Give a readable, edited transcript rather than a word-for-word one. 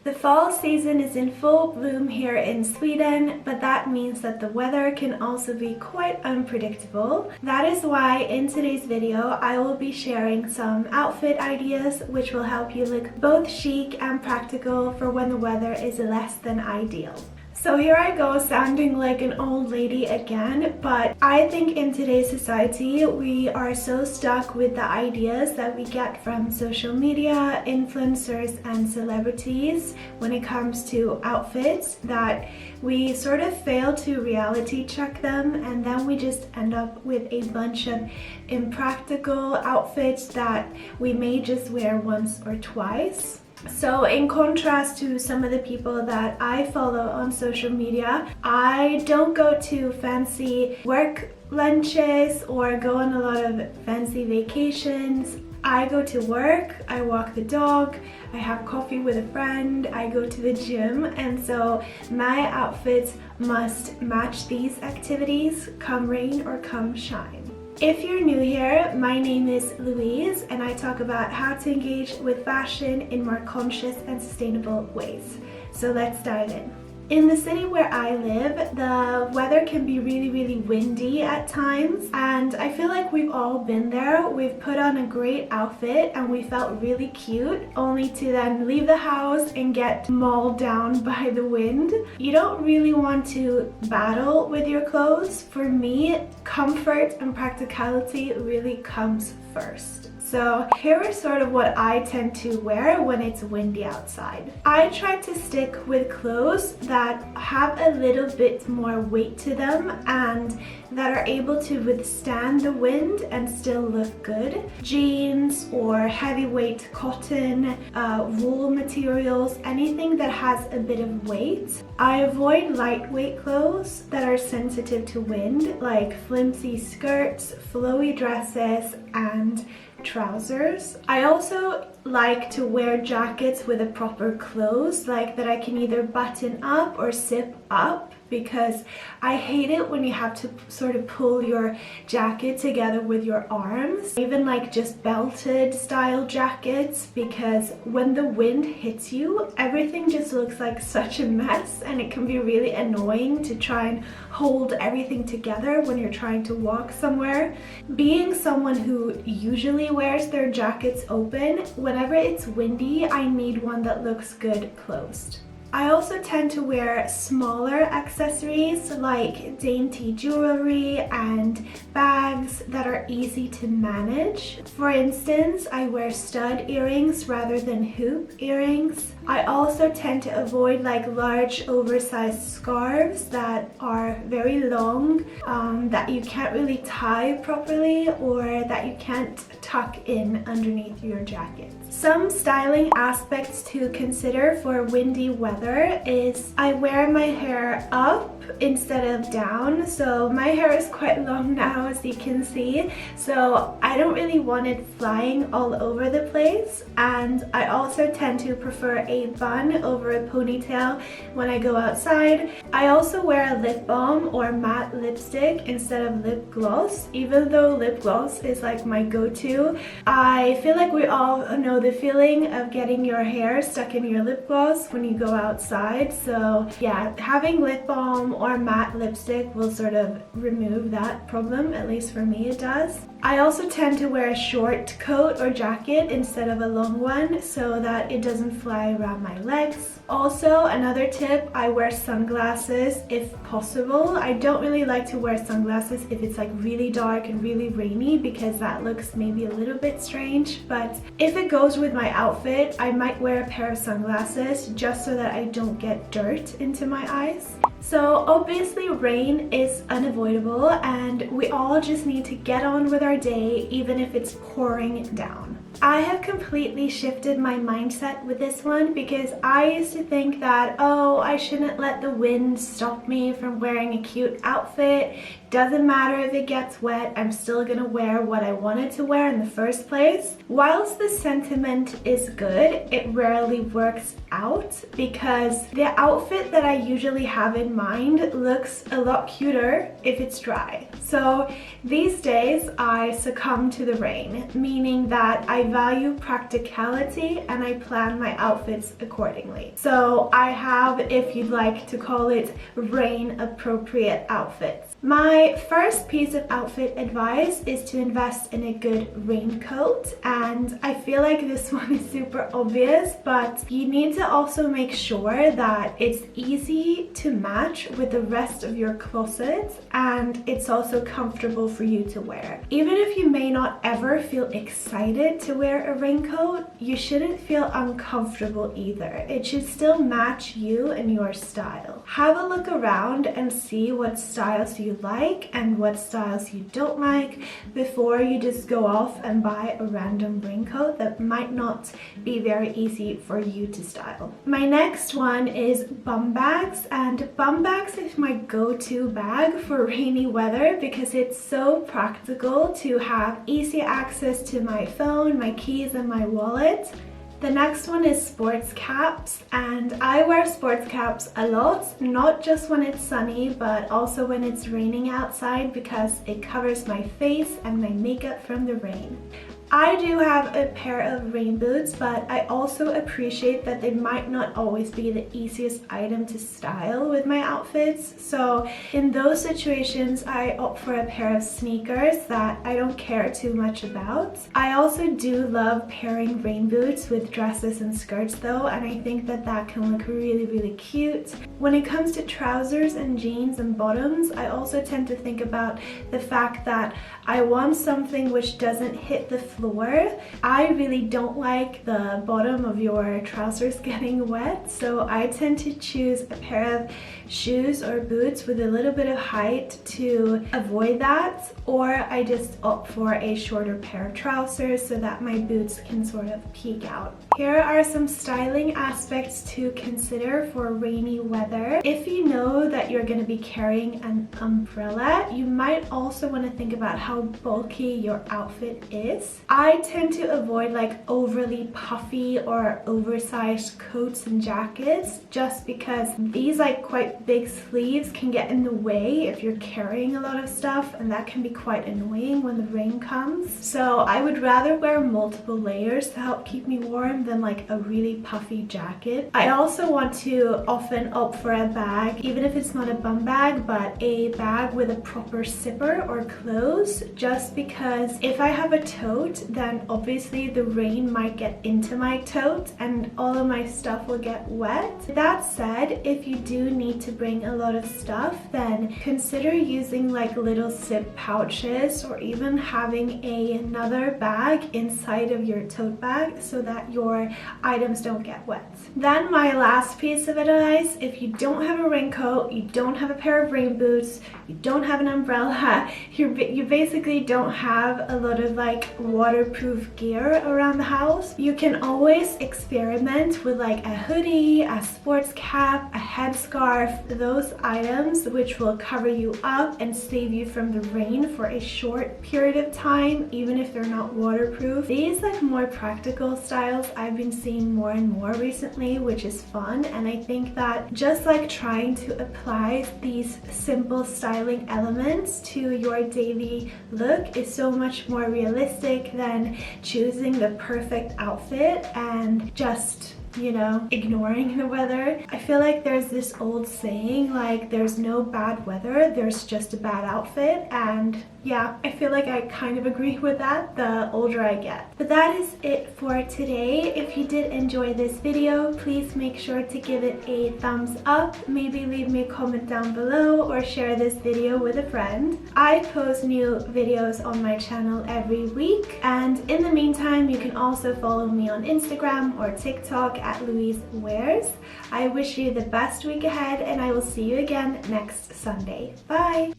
The fall season is in full bloom here in Sweden, but that means that the weather can also be quite unpredictable. That is why in today's video I will be sharing some outfit ideas which will help you look both chic and practical for when the weather is less than ideal. So here I go sounding like an old lady again, but I think in today's society we are so stuck with the ideas that we get from social media, influencers and celebrities when it comes to outfits that we sort of fail to reality check them, and then we just end up with a bunch of impractical outfits that we may just wear once or twice. So in contrast to some of the people that I follow on social media, I don't go to fancy work lunches or go on a lot of fancy vacations. I go to work, I walk the dog, I have coffee with a friend, I go to the gym, and so my outfits must match these activities, come rain or come shine. If you're new here, my name is Louise and I talk about how to engage with fashion in more conscious and sustainable ways. So let's dive in. In the city where I live, the weather can be really windy at times, and I feel like we've all been there. We've put on a great outfit and we felt really cute, only to then leave the house and get mauled down by the wind. You don't really want to battle with your clothes. For me, comfort and practicality really comes first. So here is sort of what I tend to wear when it's windy outside. I try to stick with clothes that have a little bit more weight to them and that are able to withstand the wind and still look good. Jeans or heavyweight cotton, wool materials, anything that has a bit of weight. I avoid lightweight clothes that are sensitive to wind, like flimsy skirts, flowy dresses, and trousers. I also like to wear jackets with a proper close, like that I can either button up or zip up, because I hate it when you have to sort of pull your jacket together with your arms. Even like just belted style jackets, because when the wind hits you, everything just looks like such a mess and it can be really annoying to try and hold everything together when you're trying to walk somewhere. Being someone who usually wears their jackets open, whenever it's windy, I need one that looks good closed. I also tend to wear smaller accessories like dainty jewelry and bags that are easy to manage. For instance, I wear stud earrings rather than hoop earrings. I also tend to avoid like large oversized scarves that are very long, that you can't really tie properly or that you can't tuck in underneath your jacket. Some styling aspects to consider for windy weather is I wear my hair up instead of down. So my hair is quite long now, as you can see, so I don't really want it flying all over the place, and I also tend to prefer a bun over a ponytail when I go outside. I also wear a lip balm or matte lipstick instead of lip gloss, even though lip gloss is like my go-to. I feel like we all know the feeling of getting your hair stuck in your lip gloss when you go outside, so yeah, having lip balm or matte lipstick will sort of remove that problem, at least for me it does. I also tend to wear a short coat or jacket instead of a long one so that it doesn't fly around my legs. Also, another tip, I wear sunglasses if possible. I don't really like to wear sunglasses if it's like really dark and really rainy, because that looks maybe a little bit strange, but if it goes with my outfit, I might wear a pair of sunglasses just so that I don't get dirt into my eyes. So obviously rain is unavoidable and we all just need to get on with our day even if it's pouring down. I have completely shifted my mindset with this one, because I used to think that, oh, I shouldn't let the wind stop me from wearing a cute outfit. Doesn't matter if it gets wet, I'm still gonna wear what I wanted to wear in the first place. Whilst the sentiment is good, it rarely works out, because the outfit that I usually have in mind looks a lot cuter if it's dry. So these days I I succumb to the rain, meaning that I value practicality and I plan my outfits accordingly. So I have, if you'd like to call it, rain appropriate outfits. My first piece of outfit advice is to invest in a good raincoat, and I feel like this one is super obvious, but you need to also make sure that it's easy to match with the rest of your closet and it's also comfortable for you to wear. Even if you may not ever feel excited to wear a raincoat, you shouldn't feel uncomfortable either. It should still match you and your style. Have a look around and see what styles you like and what styles you don't like before you just go off and buy a random raincoat that might not be very easy for you to style. My next one is bum bags, and bum bags is my go-to bag for rainy weather because it's so practical to have easy access to my phone, my keys, and my wallet. The next one is sports caps, and I wear sports caps a lot, not just when it's sunny but also when it's raining outside because it covers my face and my makeup from the rain. I do have a pair of rain boots, but I also appreciate that they might not always be the easiest item to style with my outfits. So in those situations, I opt for a pair of sneakers that I don't care too much about. I also do love pairing rain boots with dresses and skirts though, and I think that that can look really, really cute. When it comes to trousers and jeans and bottoms, I also tend to think about the fact that I want something which doesn't hit the floor. I really don't like the bottom of your trousers getting wet, so I tend to choose a pair of shoes or boots with a little bit of height to avoid that, or I just opt for a shorter pair of trousers so that my boots can sort of peek out. Here are some styling aspects to consider for rainy weather. If you know that you're going to be carrying an umbrella, you might also want to think about how bulky your outfit is. I tend to avoid like overly puffy or oversized coats and jackets just because these like quite big sleeves can get in the way if you're carrying a lot of stuff, and that can be quite annoying when the rain comes. So I would rather wear multiple layers to help keep me warm than like a really puffy jacket. I also want to often opt for a bag, even if it's not a bum bag, but a bag with a proper zipper or close, just because if I have a tote, then obviously the rain might get into my tote and all of my stuff will get wet. That said, if you do need to bring a lot of stuff, then consider using like little zip pouches or even having another bag inside of your tote bag so that your items don't get wet. Then my last piece of advice, if you don't have a raincoat, you don't have a pair of rain boots, you don't have an umbrella, you basically don't have a lot of like waterproof gear around the house, you can always experiment with like a hoodie, a sports cap, a headscarf, those items which will cover you up and save you from the rain for a short period of time, even if they're not waterproof. These like more practical styles I've been seeing more and more recently, which is fun, and I think that just like trying to apply these simple styling elements to your daily look is so much more realistic than choosing the perfect outfit and just, you know, ignoring the weather. I feel like there's this old saying like there's no bad weather, there's just a bad outfit, and yeah, I feel like I kind of agree with that the older I get. But that is it for today. If you did enjoy this video, please make sure to give it a thumbs up, maybe leave me a comment down below or share this video with a friend. I post new videos on my channel every week, and in the meantime you can also follow me on Instagram or TikTok at Louise Wears. I wish you the best week ahead, and I will see you again next Sunday. Bye!